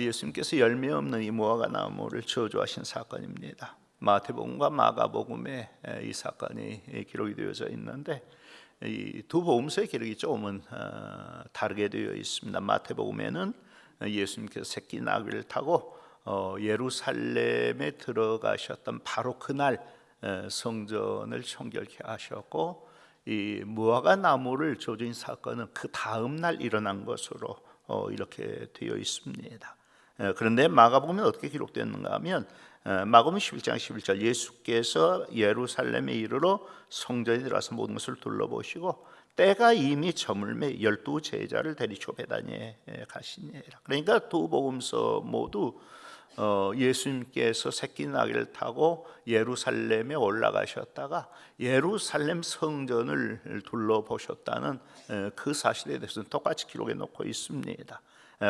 예수님께서 열매 없는 이 무화과 나무를 저주하신 사건입니다. 마태복음과 마가복음에 이 사건이 기록이 되어져 있는데 이 두 복음서의 기록이 조금은 다르게 되어 있습니다. 마태복음에는 예수님께서 새끼 나귀를 타고 예루살렘에 들어가셨던 바로 그날 성전을 청결케 하셨고, 이 무화과 나무를 저주인 사건은 그 다음 날 일어난 것으로 이렇게 되어 있습니다. 그런데 마가복음에 어떻게 기록되었는가 하면 마가복음 11장 11절 예수께서 예루살렘에 이르러 성전에 들어가서 모든 것을 둘러보시고 때가 이미 저물매 12 제자를 데리고 베다니에 가시니라. 그러니까 두 복음서 모두 예수님께서 새끼 나귀를 타고 예루살렘에 올라가셨다가 예루살렘 성전을 둘러보셨다는 그 사실에 대해서는 똑같이 기록해 놓고 있습니다.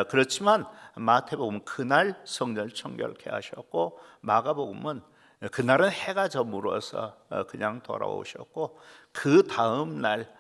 그렇지만 마태복음은 그날 성전을 청결케 하셨고, 마가복음은 그날은 해가 저물어서 그냥 돌아오셨고, 그 다음 날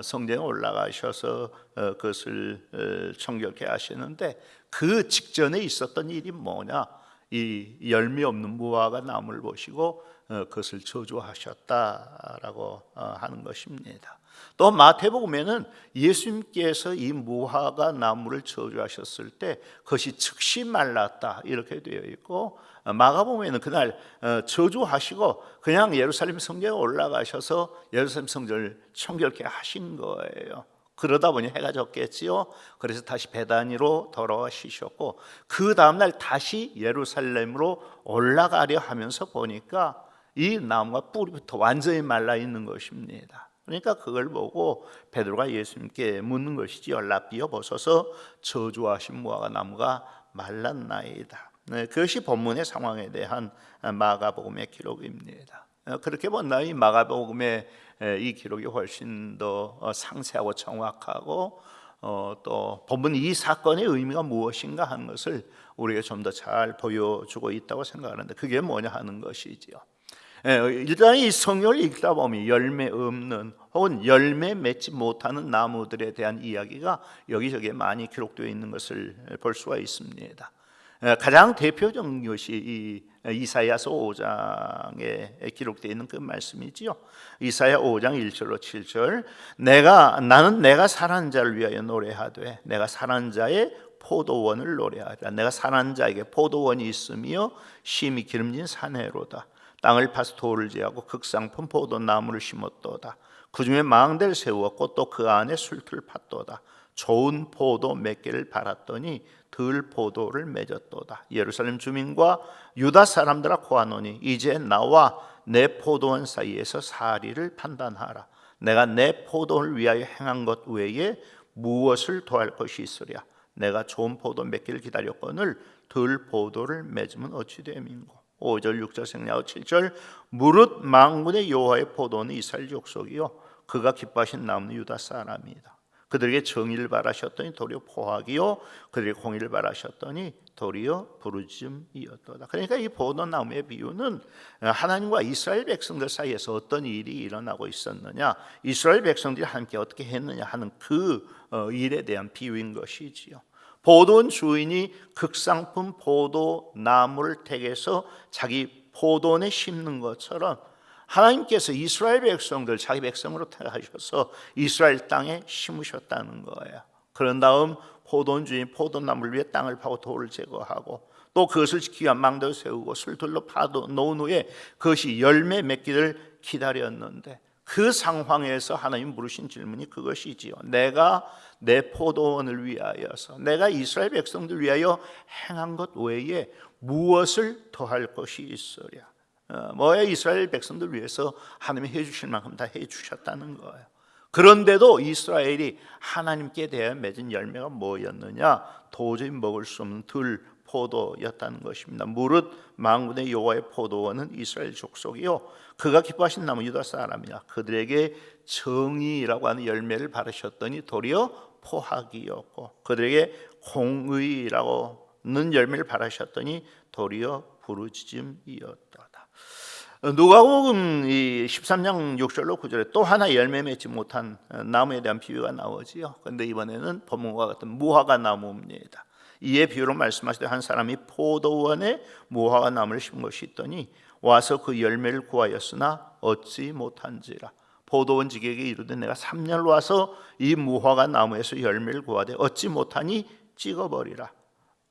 성전에 올라가셔서 그것을 청결케 하시는데, 그 직전에 있었던 일이 뭐냐? 이 열매 없는 무화과 나무를 보시고 그것을 저주하셨다라고 하는 것입니다. 또 마태복음에는 예수님께서 이 무화과 나무를 저주하셨을 때 그것이 즉시 말랐다 이렇게 되어 있고, 마가복음에는 그날 저주하시고 그냥 예루살렘 성전에 올라가셔서 예루살렘 성전을 청결케 하신 거예요. 그러다 보니 해가 졌겠지요. 그래서 다시 베다니로 돌아가시셨고, 그 다음날 다시 예루살렘으로 올라가려 하면서 보니까 이 나무가 뿌리부터 완전히 말라 있는 것입니다. 그러니까 그걸 보고 베드로가 예수님께 묻는 것이지요. 라삐여 보소서, 저주하신 무화과 나무가 말랐나이다. 그것이 본문의 상황에 대한 마가복음의 기록입니다. 그렇게 본다 이 마가복음의 이 기록이 훨씬 더 상세하고 정확하고 또 본문 이 사건의 의미가 무엇인가 하는 것을 우리가 좀 더 잘 보여주고 있다고 생각하는데, 그게 뭐냐 하는 것이지요. 일단 이 성경을 읽다 보면 열매 없는 혹은 열매 맺지 못하는 나무들에 대한 이야기가 여기저기에 많이 기록되어 있는 것을 볼 수가 있습니다. 가장 대표적인 것이 이 이사야서 5장에 기록되어 있는 그 말씀이지요. 이사야 5장 1절로 7절 나는 내가 살아난 자를 위하여 노래하되 내가 살아난 자의 포도원을 노래하리라. 내가 살아난 자에게 포도원이 있으며 심히 기름진 사내로다. 땅을 파서 돌을 제하고 극상품 포도나무를 심었도다. 그 중에 망대를 세우었고 또 그 안에 술틀을 팠도다. 좋은 포도 몇 개를 팔았더니 들 포도를 맺었도다. 예루살렘 주민과 유다 사람들아 고하노니 이제 나와 내 포도원 사이에서 사리를 판단하라. 내가 내 포도를 위하여 행한 것 외에 무엇을 더할 것이 있으랴. 내가 좋은 포도 몇 개를 기다렸거늘 들 포도를 맺으면 어찌 됨인고. 5절 6절 생략하고 7절 무릇 만군의 여호와의 포도는 이스라엘 족속이요 그가 기뻐하신 남은 유다 사람이다. 그들에게 정의를 바라셨더니 도리어 포악이요 그들에게 공의를 바라셨더니 도리어 부르짖음이었도다. 그러니까 이 포도나무의 비유는 하나님과 이스라엘 백성들 사이에서 어떤 일이 일어나고 있었느냐, 이스라엘 백성들이 함께 어떻게 했느냐 하는 그 일에 대한 비유인 것이지요. 포도원 주인이 극상품 포도나무를 택해서 자기 포도원에 심는 것처럼 하나님께서 이스라엘 백성들 자기 백성으로 택하셔서 이스라엘 땅에 심으셨다는 거예요. 그런 다음 포도원 주인이 포도나무를 위해 땅을 파고 돌을 제거하고 또 그것을 지키기 위한 망대를 세우고 술들로 파도 놓은 후에 그것이 열매 맺기를 기다렸는데, 그 상황에서 하나님 물으신 질문이 그것이지요. 내가 내 포도원을 위하여서 내가 이스라엘 백성들 위하여 행한 것 외에 무엇을 더할 것이 있으랴. 뭐야, 이스라엘 백성들 위해서 하나님이 해주실 만큼 다 해주셨다는 거예요. 그런데도 이스라엘이 하나님께 대해 맺은 열매가 뭐였느냐? 도저히 먹을 수 없는 들 포도였다는 것입니다. 무릇 만군의 여호와의 포도원은 이스라엘 족속이요 그가 기뻐하신 남은 유다 사람이라. 그들에게 정의라고 하는 열매를 바르셨더니 도리어 포악이었고 그들에게 공의라고 하는 열매를 바르셨더니 도리어 부르짖음이었다. 누가복음 13장 6절로 9절에 또 하나 열매 맺지 못한 나무에 대한 비유가 나오지요. 그런데 이번에는 본문과 같은 무화과 나무입니다. 이에 비유로 말씀하시되 한 사람이 포도원에 무화과 나무를 심은 것이 있더니 와서 그 열매를 구하였으나 얻지 못한지라. 포도원 지기에게 이르되 내가 3년 와서 이 무화과 나무에서 열매를 구하되 얻지 못하니 찍어버리라.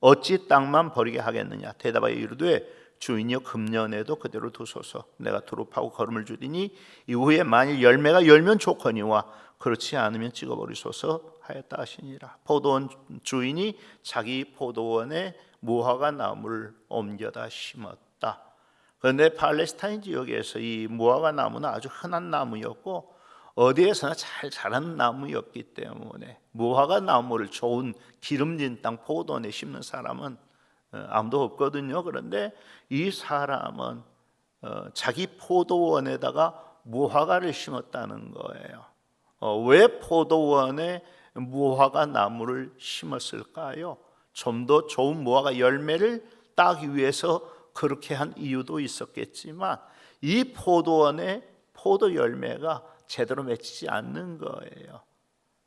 어찌 땅만 버리게 하겠느냐. 대답하여 이르되 주인이여 금년에도 그대로 두소서. 내가 두릅하고 거름을 주리니 이후에 만일 열매가 열면 좋거니와 그렇지 않으면 찍어버리소서 하였다 하시니라. 포도원 주인이 자기 포도원에 무화과 나무를 옮겨다 심었다. 그런데 팔레스타인 지역에서 이 무화과 나무는 아주 흔한 나무였고 어디에서나 잘 자라는 나무였기 때문에 무화과 나무를 좋은 기름진 땅 포도원에 심는 사람은 아무도 없거든요. 그런데 이 사람은 자기 포도원에다가 무화과를 심었다는 거예요. 왜 포도원에 무화과 나무를 심었을까요? 좀 더 좋은 무화과 열매를 따기 위해서 그렇게 한 이유도 있었겠지만 이 포도원에 포도 열매가 제대로 맺히지 않는 거예요.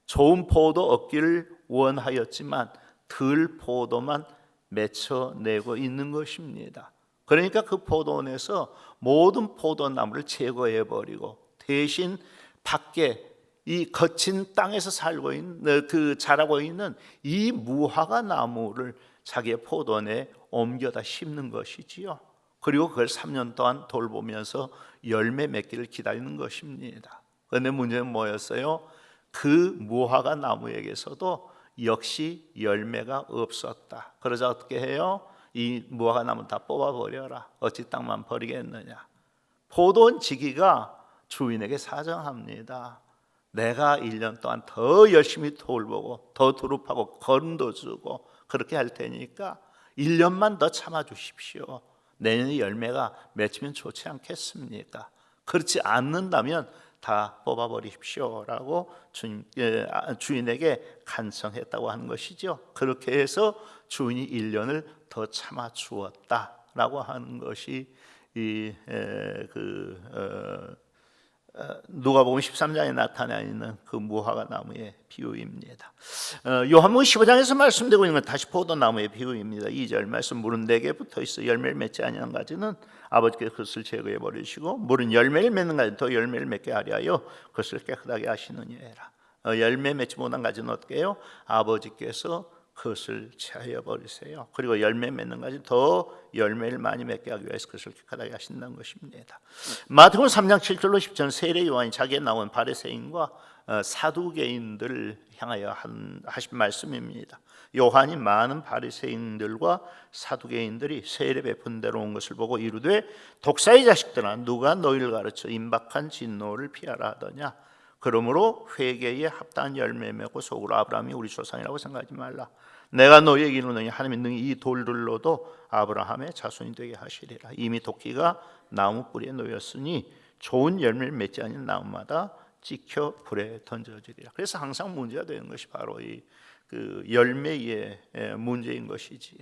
좋은 포도 얻기를 원하였지만 덜 포도만 맺혀내고 있는 것입니다. 그러니까 그 포도원에서 모든 포도나무를 제거해버리고 대신 밖에 이 거친 땅에서 살고 있는 자라고 있는 이 무화과 나무를 자기의 포도원에 옮겨다 심는 것이지요. 그리고 그걸 3년 동안 돌보면서 열매 맺기를 기다리는 것입니다. 그런데 문제는 뭐였어요? 그 무화과 나무에게서도 역시 열매가 없었다. 그러자 어떻게 해요? 이 무화과 나무 다 뽑아버려라. 어찌 땅만 버리겠느냐. 포도원 지기가 주인에게 사정합니다. 내가 1년 동안 더 열심히 돌보고 더 두릅하고 거름도 주고 그렇게 할 테니까 1년만 더 참아주십시오. 내년에 열매가 맺히면 좋지 않겠습니까? 그렇지 않는다면 다 뽑아버리십시오 라고 주인에게 간청했다고 하는 것이죠. 그렇게 해서 주인이 1년을 더 참아주었다라고 하는 것이 누가복음 13장에 나타나 있는 그 무화과 나무의 비유입니다. 요한복음 15장에서 말씀되고 있는 건 다시 포도나무의 비유입니다. 2절 말씀 물은 내게 붙어 있어 열매를 맺지 아니하는 가지는 아버지께서 그것을 제거해 버리시고 물은 열매를 맺는 가지 더 열매를 맺게 하려 그것을 깨끗하게 하시느니라. 열매 맺지 못한 가지는 어떻게 해요? 아버지께서 그것을 제하여 버리세요. 그리고 열매 맺는 가지 더 열매를 많이 맺게 하기 위해서 그것을 깨끗하게 하신다는 것입니다. 마태복음 3장 7절로 10절 세례 요한이 자기에 나온 바리새인과 사두개인들을 향하여 하신 말씀입니다. 요한이 많은 바리새인들과 사두개인들이 세례 베푼 데로 온 것을 보고 이르되 독사의 자식들아 누가 너희를 가르쳐 임박한 진노를 피하라 하더냐. 그러므로 회개에 합당한 열매 맺고 속으로 아브라함이 우리 조상이라고 생각하지 말라. 내가 너희에게 이르노니 하나님이 능히 이 돌들로도 아브라함의 자손이 되게 하시리라. 이미 도끼가 나무 뿌리에 놓였으니 좋은 열매를 맺지 않는 나무마다 찍혀 불에 던져지리라. 그래서 항상 문제가 되는 것이 바로 이 열매의 문제인 것이지요.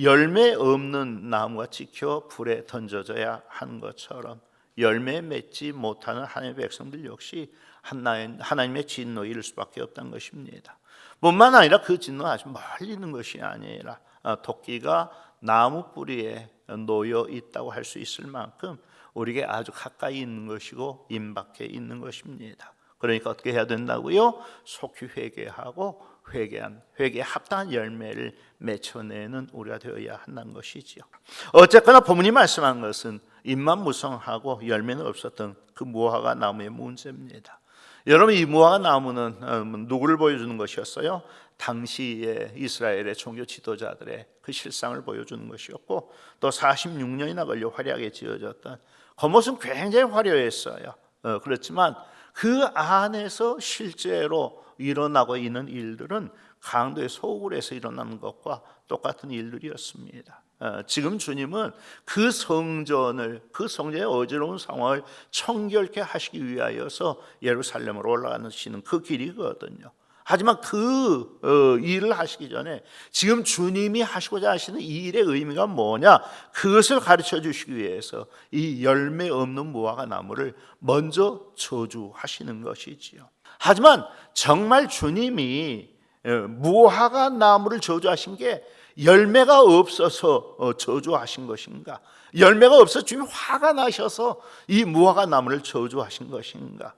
열매 없는 나무가 찍혀 불에 던져져야 하는 것처럼 열매 맺지 못하는 하나님의 백성들 역시 하나님의 진노에 이를 수밖에 없다는 것입니다. 뿐만 아니라 그 진노는 아주 멀리 있는 것이 아니라 도끼가 나무 뿌리에 놓여 있다고 할 수 있을 만큼 우리에게 아주 가까이 있는 것이고 임박해 있는 것입니다. 그러니까 어떻게 해야 된다고요? 속히 회개하고 회개에 합당한 열매를 맺혀내는 우리가 되어야 한다는 것이지요. 어쨌거나 본문이 말씀한 것은 잎만 무성하고 열매는 없었던 그 무화과 나무의 문제입니다. 여러분, 이 무화과 나무는 누구를 보여주는 것이었어요? 당시의 이스라엘의 종교 지도자들의 그 실상을 보여주는 것이었고 또 46년이나 걸려 화려하게 지어졌던 겉모습은 굉장히 화려했어요. 그렇지만 그 안에서 실제로 일어나고 있는 일들은 강도의 소굴에서 일어나는 것과 똑같은 일들이었습니다. 지금 주님은 그 성전의 어지러운 상황을 청결케 하시기 위하여서 예루살렘으로 올라가시는 그 길이거든요. 하지만 그 일을 하시기 전에 지금 주님이 하시고자 하시는 이 일의 의미가 뭐냐, 그것을 가르쳐 주시기 위해서 이 열매 없는 무화과 나무를 먼저 저주하시는 것이지요. 하지만 정말 주님이 무화과 나무를 저주하신 게 열매가 없어서 저주하신 것인가? 열매가 없어 주님이 화가 나셔서 이 무화과 나무를 저주하신 것인가?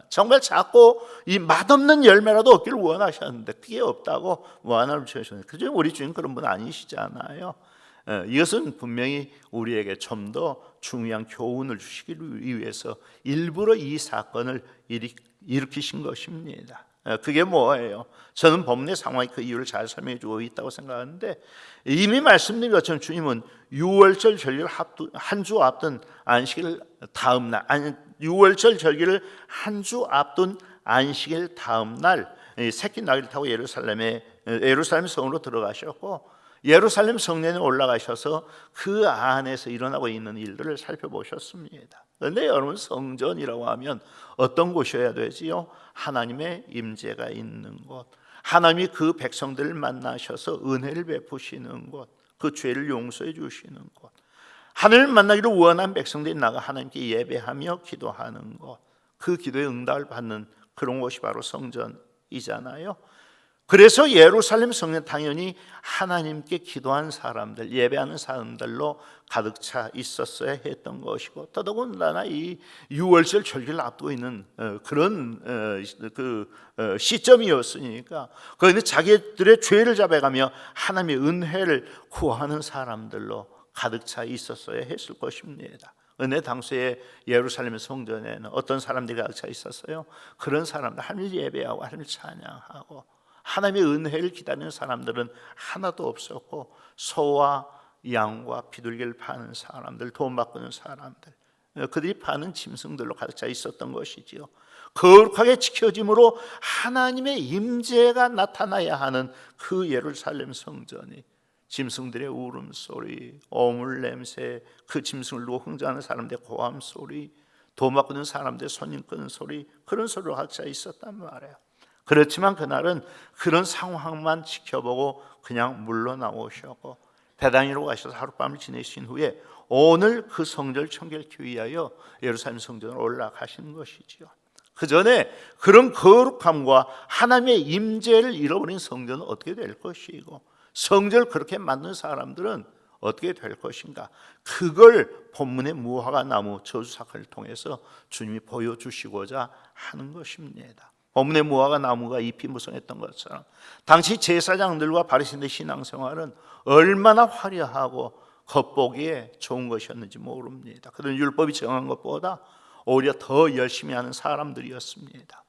정말 작고 이 맛없는 열매라도 얻기를 원하셨는데 그게 없다고 무화과나무를 저주하셨는데 그저 우리 주님 그런 분 아니시잖아요. 이것은 분명히 우리에게 좀 더 중요한 교훈을 주시기 위해서 일부러 이 사건을 일으키신 것입니다. 그게 뭐예요? 저는 본문의 상황이 그 이유를 잘 설명해 주고 있다고 생각하는데, 이미 말씀드린 것처럼 주님은 6월절 절기를 한 주 앞둔 안식일 다음 날, 6월절 절기를 한 주 앞둔 안식일 다음 날 새끼 나귀를 타고 예루살렘 성으로 들어가셨고, 예루살렘 성전에 올라가셔서 그 안에서 일어나고 있는 일들을 살펴보셨습니다. 그런데 여러분, 성전이라고 하면 어떤 곳이어야 되지요? 하나님의 임재가 있는 곳, 하나님이 그 백성들을 만나셔서 은혜를 베푸시는 곳, 그 죄를 용서해 주시는 곳, 하나님을 만나기를 원한 백성들이 나가 하나님께 예배하며 기도하는 곳, 그 기도에 응답을 받는 그런 곳이 바로 성전이잖아요. 그래서 예루살렘 성전 당연히 하나님께 기도한 사람들, 예배하는 사람들로 가득 차 있었어야 했던 것이고, 더더군다나 이 6월절 절기를 앞두고 있는 그런 시점이었으니까 그런데 자기들의 죄를 잡아가며 하나님의 은혜를 구하는 사람들로 가득 차 있었어야 했을 것입니다. 은혜 당시에 예루살렘 성전에는 어떤 사람들이 가득 차 있었어요? 그런 사람들, 하나님을 예배하고 하나님을 찬양하고 하나님의 은혜를 기다리는 사람들은 하나도 없었고, 소와 양과 비둘기를 파는 사람들, 돈 바꾸는 사람들, 그들이 파는 짐승들로 가득 차 있었던 것이지요. 거룩하게 지켜짐으로 하나님의 임재가 나타나야 하는 그 예루살렘 성전이 짐승들의 울음소리, 오물 냄새, 그 짐승을 놓고 흥정하는 사람들의 고함소리, 돈 바꾸는 사람들의 손님 끄는 소리, 그런 소리로 가득 차 있었단 말이에요. 그렇지만 그날은 그런 상황만 지켜보고 그냥 물러나오셨고, 배단위로 가셔서 하룻밤을 지내신 후에 오늘 그 성전을 청결케 위하여 예루살렘 성전으로 올라가신 것이지요. 그 전에 그런 거룩함과 하나님의 임재를 잃어버린 성전은 어떻게 될 것이고, 성전을 그렇게 만든 사람들은 어떻게 될 것인가? 그걸 본문의 무화과 나무 저주 사건을 통해서 주님이 보여주시고자 하는 것입니다. 본문의 무화과 나무가 잎이 무성했던 것처럼 당시 제사장들과 바리새인의 신앙생활은 얼마나 화려하고 겉보기에 좋은 것이었는지 모릅니다. 그들은 율법이 정한 것보다 오히려 더 열심히 하는 사람들이었습니다.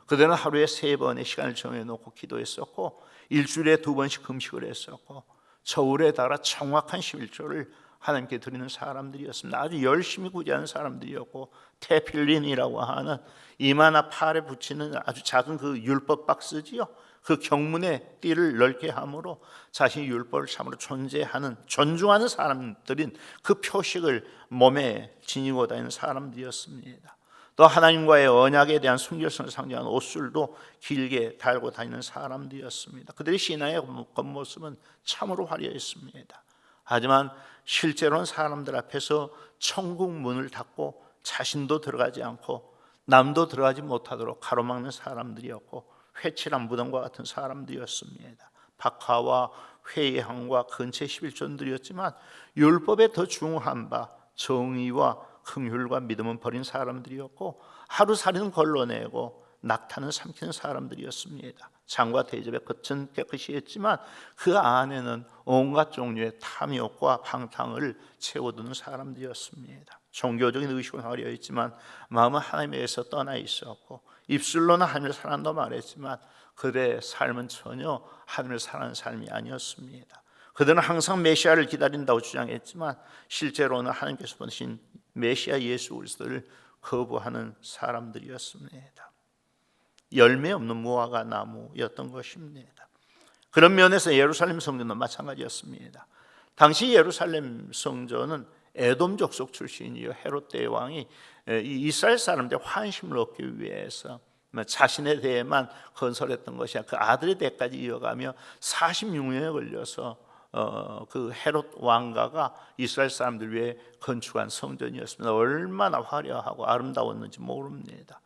그들은 하루에 3번의 시간을 정해놓고 기도했었고, 일주일에 2번씩 금식을 했었고, 저울에 따라 정확한 11조를 하나님께 드리는 사람들이었습니다. 아주 열심히 구제하는 사람들이었고, 테필린이라고 하는 이마나 팔에 붙이는 아주 작은 그 율법 박스지요. 그 경문의 띠를 넓게 함으로 자신이 율법을 참으로 존중하는 사람들인 그 표식을 몸에 지니고 다니는 사람들이었습니다. 또 하나님과의 언약에 대한 순결성을 상징하는 옷술도 길게 달고 다니는 사람들이었습니다. 그들의 신앙의 겉모습은 참으로 화려했습니다. 하지만 실제로는 사람들 앞에서 천국 문을 닫고 자신도 들어가지 않고 남도 들어가지 못하도록 가로막는 사람들이었고, 회칠한 무덤과 같은 사람들이었습니다. 박하와 회의함과 근체 11조들이었지만 율법에 더 중요한 바 정의와 긍휼과 믿음은 버린 사람들이었고, 하루살이는 걸러내고 낙타는 삼키는 사람들이었습니다. 장과 대접의 겉은 깨끗이 했지만 그 안에는 온갖 종류의 탐욕과 방탕을 채워두는 사람들이었습니다. 종교적인 의식은 화려했지만 마음은 하나님에게서 떠나 있었고, 입술로는 하나님을 사랑한다고 말했지만 그들의 삶은 전혀 하나님을 사랑하는 삶이 아니었습니다. 그들은 항상 메시아를 기다린다고 주장했지만 실제로는 하나님께서 보내신 메시아 예수 그리스도를 거부하는 사람들이었습니다. 열매 없는 무화과 나무였던 것입니다. 그런 면에서 예루살렘 성전도 마찬가지였습니다. 당시 예루살렘 성전은 에돔 족속 출신이요, 헤롯 대왕이 이스라엘 사람들의 환심을 얻기 위해서 자신에 대해만 건설했던 것이 아니라 그 아들의 대까지 이어가며 46년에 걸려서 그 헤롯 왕가가 이스라엘 사람들 위해 건축한 성전이었습니다. 얼마나 화려하고 아름다웠는지 모릅니다.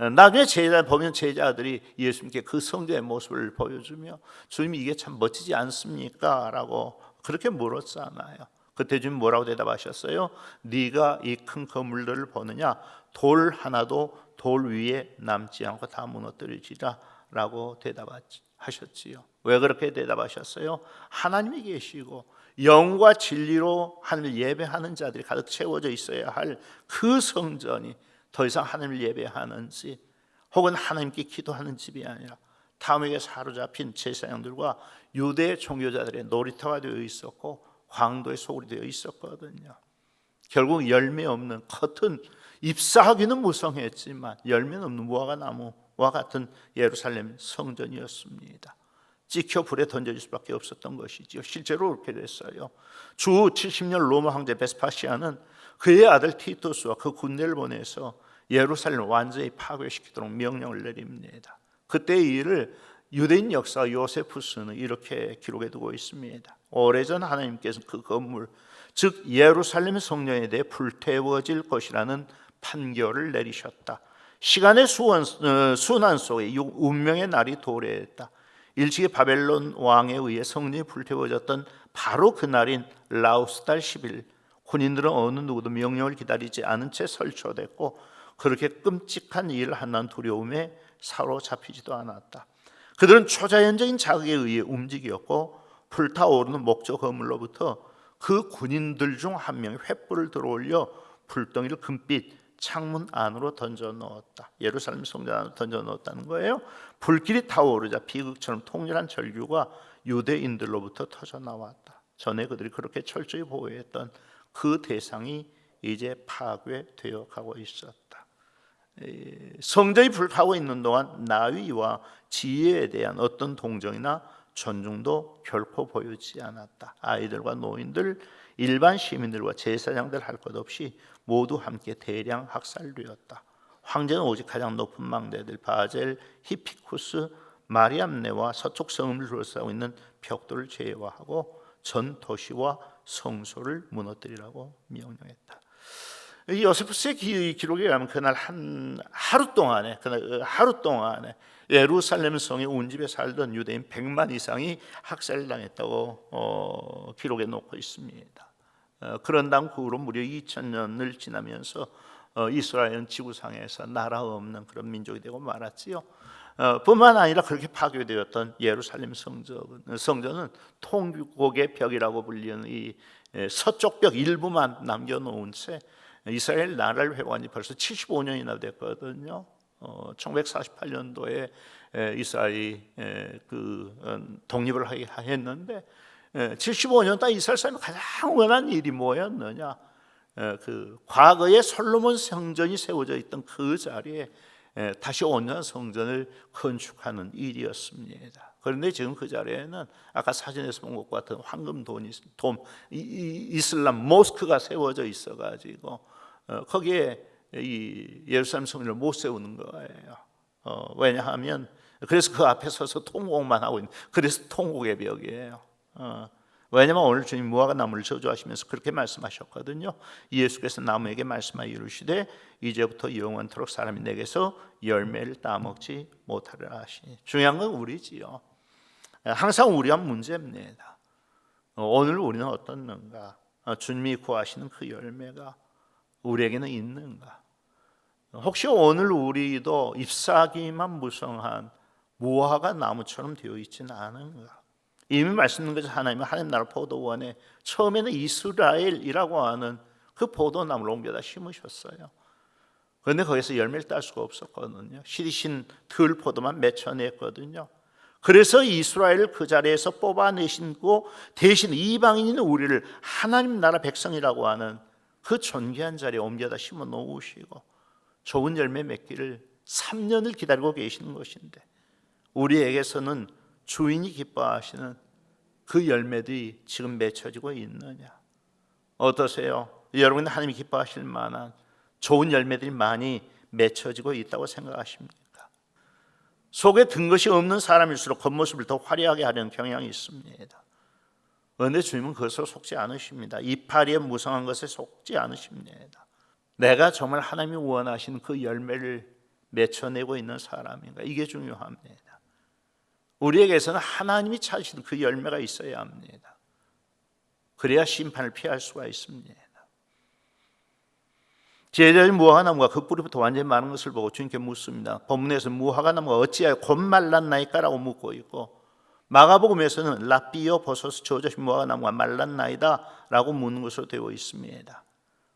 나중에 제자 보면 제자들이 예수님께 그 성전의 모습을 보여주며 주님 이게 참 멋지지 않습니까? 라고 그렇게 물었잖아요. 그때 주님 뭐라고 대답하셨어요? 네가 이 큰 건물들을 보느냐? 돌 하나도 돌 위에 남지 않고 다 무너뜨리리라 라고 대답하셨지요. 왜 그렇게 대답하셨어요? 하나님이 계시고 영과 진리로 하나님을 예배하는 자들이 가득 채워져 있어야 할 그 성전이 더 이상 하나님을 예배하는 집 혹은 하나님께 기도하는 집이 아니라 탐욕에 사로잡힌 제사장들과 유대 종교자들의 놀이터가 되어 있었고 광도의 소굴이 되어 있었거든요. 결국 열매 없는 겉은 입사하기는 무성했지만 열매 없는 무화과나무와 같은 예루살렘 성전이었습니다. 찍혀 불에 던져질 수밖에 없었던 것이지요. 실제로 그렇게 됐어요. 주 70년 로마 황제 베스파시아는 그의 아들 티투스와 그 군대를 보내서 예루살렘을 완전히 파괴시키도록 명령을 내립니다. 그때의 일을 유대인 역사 요세푸스는 이렇게 기록해 두고 있습니다. 오래전 하나님께서 그 건물 즉 예루살렘 성전에 대해 불태워질 것이라는 판결을 내리셨다. 시간의 순환 속에 운명의 날이 도래했다. 일찍이 바벨론 왕에 의해 성전이 불태워졌던 바로 그날인 라우스달 10일 군인들은 어느 누구도 명령을 기다리지 않은 채 설쳐됐고 그렇게 끔찍한 일을 한다는 두려움에 사로잡히지도 않았다. 그들은 초자연적인 자극에 의해 움직였고 불타오르는 목조 건물로부터 그 군인들 중 한 명이 횃불을 들어올려 불덩이를 금빛 창문 안으로 던져 넣었다. 예루살렘 성전 안으로 던져 넣었다는 거예요. 불길이 타오르자 비극처럼 통렬한 절규가 유대인들로부터 터져 나왔다. 전에 그들이 그렇게 철저히 보호했던 그 대상이 이제 파괴되어 가고 있었다. 성전이 불타고 있는 동안 나위와 지혜에 대한 어떤 동정이나 존중도 결코 보이지 않았다. 아이들과 노인들, 일반 시민들과 제사장들 할 것 없이 모두 함께 대량 학살되었다. 황제는 오직 가장 높은 망대들 바젤, 히피쿠스, 마리암네와 서쪽 성을 둘러싸고 있는 벽돌을 제거하고 전 도시와 성소를 무너뜨리라고 명령했다. 요세푸스의 기록에 의하면 그날 하루 동안에 예루살렘 성의 온 집에 살던 유대인 100만 이상이 학살당했다고 기록해 놓고 있습니다. 그런 다음 그 후로 무려 2000년을 지나면서 이스라엘은 지구상에서 나라 없는 그런 민족이 되고 말았지요. 뿐만 아니라 그렇게 파괴되었던 예루살렘 성전은 통곡의 벽이라고 불리는 이 서쪽 벽 일부만 남겨놓은 채 이스라엘 나라를 회복한 지 벌써 75년이나 됐거든요. 1948년도에 이스라엘이 독립을 했는데 75년 동안 이스라엘 사람이 가장 원한 일이 뭐였느냐? 그 과거에 솔로몬 성전이 세워져 있던 그 자리에 다시 온전한 성전을 건축하는 일이었습니다. 그런데 지금 그 자리에는 아까 사진에서 본 것과 같은 황금 돔 이슬람 모스크가 세워져 있어가지고 거기에 이 예루살렘 성전을 못 세우는 거예요. 왜냐하면 그래서 그 앞에 서서 통곡만 하고 있는, 그래서 통곡의 벽이에요. 왜냐하면 오늘 주님 무화과 나무를 저주하시면서 그렇게 말씀하셨거든요. 예수께서 나무에게 말씀하여 이르시되 이제부터 영원토록 사람이 내게서 열매를 따먹지 못하리라 하시니. 중요한 건 우리지요. 항상 우리가 문제입니다. 오늘 우리는 어떻는가? 주님이 구하시는 그 열매가 우리에게는 있는가? 혹시 오늘 우리도 잎사귀만 무성한 무화과 나무처럼 되어 있지는 않은가? 이미 말씀드린 것처럼 하나님 나라 포도원에 처음에는 이스라엘이라고 하는 그 포도나무를 옮겨다 심으셨어요. 그런데 거기서 열매를 딸 수가 없었거든요. 시리신 들포도만 맺혀냈거든요. 그래서 이스라엘을 그 자리에서 뽑아내시고 대신 이방인인 우리를 하나님 나라 백성이라고 하는 그 존귀한 자리에 옮겨다 심어 놓으시고 좋은 열매 맺기를 3년을 기다리고 계시는 것인데 우리에게서는 주인이 기뻐하시는 그 열매들이 지금 맺혀지고 있느냐? 어떠세요? 여러분 하나님이 기뻐하실 만한 좋은 열매들이 많이 맺혀지고 있다고 생각하십니까? 속에 든 것이 없는 사람일수록 겉모습을 더 화려하게 하려는 경향이 있습니다. 그런데 주님은 그것을 속지 않으십니다. 이파리에 무성한 것에 속지 않으십니다. 내가 정말 하나님이 원하시는 그 열매를 맺혀내고 있는 사람인가? 이게 중요합니다. 우리에게서는 하나님이 찾으신 그 열매가 있어야 합니다. 그래야 심판을 피할 수가 있습니다. 제자들이 무화과나무가 그 뿌리부터 완전히 마른 것을 보고 주님께 묻습니다. 본문에서 무화과나무가 어찌하여 곧 말랐나이까라고 묻고 있고, 마가복음에서는 라삐어 버섯을 저어주신 무화과나무가 말랐나이다 라고 묻는 것으로 되어 있습니다.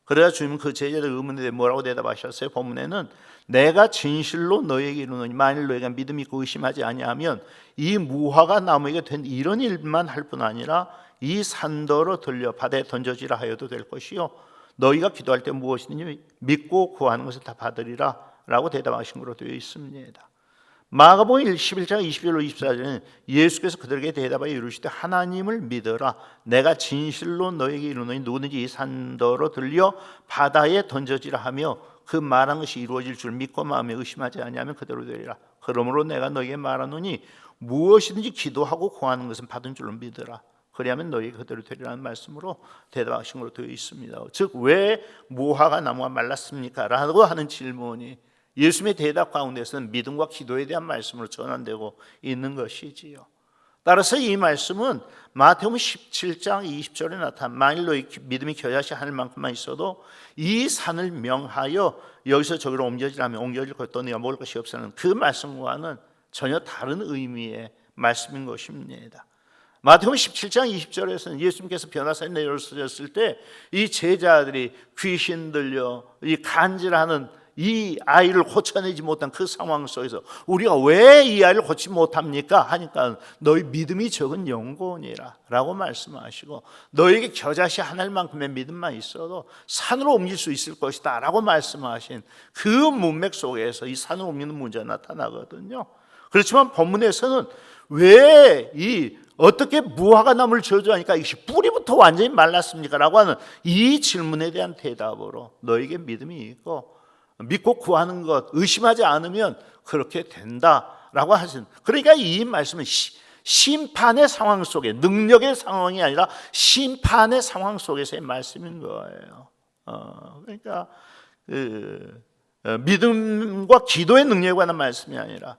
그래야 주님은 그 제자들 의문에 대해 뭐라고 대답하셨어요? 본문에는 내가 진실로 너에게 이르노니 만일 너희가 믿음이 있고 의심하지 아니하면 이 무화과나무에게 된 이런 일만 할 뿐 아니라 이 산더러 들려 바다에 던져지라 하여도 될 것이요 너희가 기도할 때 무엇이든지 믿고 구하는 것을 다 받으리라 라고 대답하신 것으로 되어 있습니다. 마가복음 11장 21로 24절에는 예수께서 그들에게 대답하여 이르시되 하나님을 믿어라. 내가 진실로 너에게 이르노니 누구든지 이 산더러 들려 바다에 던져지라 하며 그 말한 것이 이루어질 줄 믿고 마음에 의심하지 아니하면 그대로 되리라. 그러므로 내가 너에게 말하노니 무엇이든지 기도하고 구하는 것은 받은 줄로 믿어라. 그리하면 너희가 그대로 되리라는 말씀으로 대답하신 것으로 되어 있습니다. 즉 왜 무화과 나무가 말랐습니까? 라고 하는 질문이 예수님의 대답 가운데서는 믿음과 기도에 대한 말씀으로 전환되고 있는 것이지요. 따라서 이 말씀은 마태복음 17장 20절에 나타난 만일 너희 믿음이 겨자씨 하늘만큼만 있어도 이 산을 명하여 여기서 저기로 옮겨지라면 옮겨질 것도 네가 먹을 것이 없으라는 그 말씀과는 전혀 다른 의미의 말씀인 것입니다. 마태복음 17장 20절에서는 예수님께서 변화산에 내려오셨을 때 이 제자들이 귀신 들려 이 간질하는 이 아이를 고쳐내지 못한 그 상황 속에서 우리가 왜 이 아이를 고치지 못합니까? 하니까 너희 믿음이 적은 영혼이라 라고 말씀하시고 너에게 겨자씨 하늘만큼의 믿음만 있어도 산으로 옮길 수 있을 것이다 라고 말씀하신 그 문맥 속에서 이 산으로 옮기는 문제가 나타나거든요. 그렇지만 본문에서는 왜 이 어떻게 무화과나무를 저주하니까 이것이 뿌리부터 완전히 말랐습니까? 라고 하는 이 질문에 대한 대답으로 너에게 믿음이 있고 믿고 구하는 것 의심하지 않으면 그렇게 된다라고 하신, 그러니까 이 말씀은 심판의 상황 속에 능력의 상황이 아니라 심판의 상황 속에서의 말씀인 거예요. 그러니까 믿음과 기도의 능력에 관한 말씀이 아니라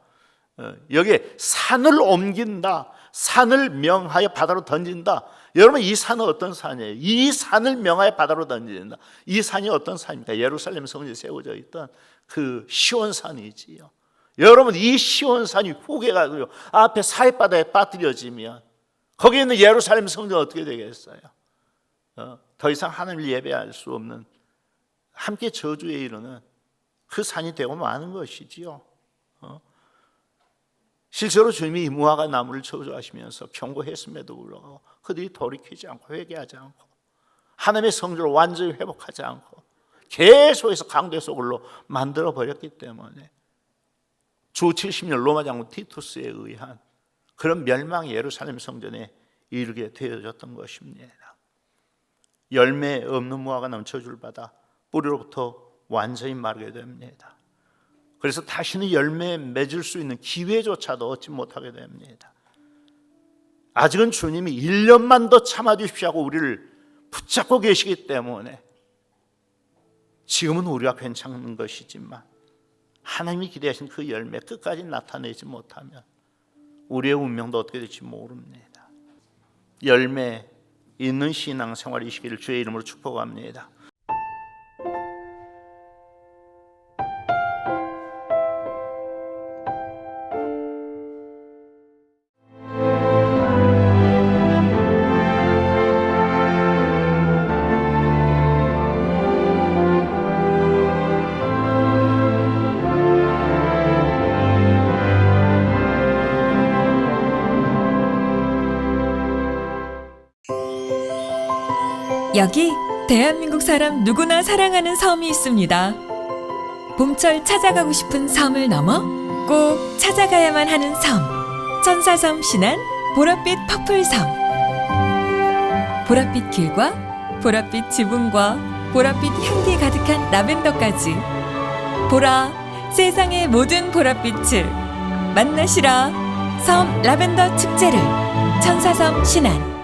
여기에 산을 옮긴다, 산을 명하여 바다로 던진다. 여러분 이 산은 어떤 산이에요? 이 산을 명하여 바다로 던진다. 이 산이 어떤 산입니까? 예루살렘 성전에 세워져 있던 그 시온산이지요. 여러분 이 시온산이 후계가지고 앞에 사해바다에 빠뜨려지면 거기에 있는 예루살렘 성전은 어떻게 되겠어요? 더 이상 하나님을 예배할 수 없는 함께 저주에 이르는 그 산이 되고 마는 것이지요. 실제로 주님이 이 무화과 나무를 저주하시면서 경고했음에도 불구하고 그들이 돌이키지 않고 회개하지 않고 하나님의 성전을 완전히 회복하지 않고 계속해서 강도 속으로 만들어 버렸기 때문에 주 70년 로마 장군 티투스에 의한 그런 멸망이 예루살렘 성전에 이르게 되어졌던 것입니다. 열매 없는 무화과 나무 저주를 받아 뿌리로부터 완전히 마르게 됩니다. 그래서 다시는 열매 맺을 수 있는 기회조차도 얻지 못하게 됩니다. 아직은 주님이 1년만 더 참아주십시오 하고 우리를 붙잡고 계시기 때문에 지금은 우리가 괜찮은 것이지만 하나님이 기대하신 그 열매 끝까지 나타내지 못하면 우리의 운명도 어떻게 될지 모릅니다. 열매 있는 신앙생활이시기를 주의 이름으로 축복합니다. 여기 대한민국 사람 누구나 사랑하는 섬이 있습니다. 봄철 찾아가고 싶은 섬을 넘어 꼭 찾아가야만 하는 섬, 천사섬 신안 보랏빛 퍼플섬. 보랏빛 길과 보랏빛 지붕과 보랏빛 향기 가득한 라벤더까지 보라 세상의 모든 보랏빛을 만나시라. 섬 라벤더 축제를 천사섬 신안.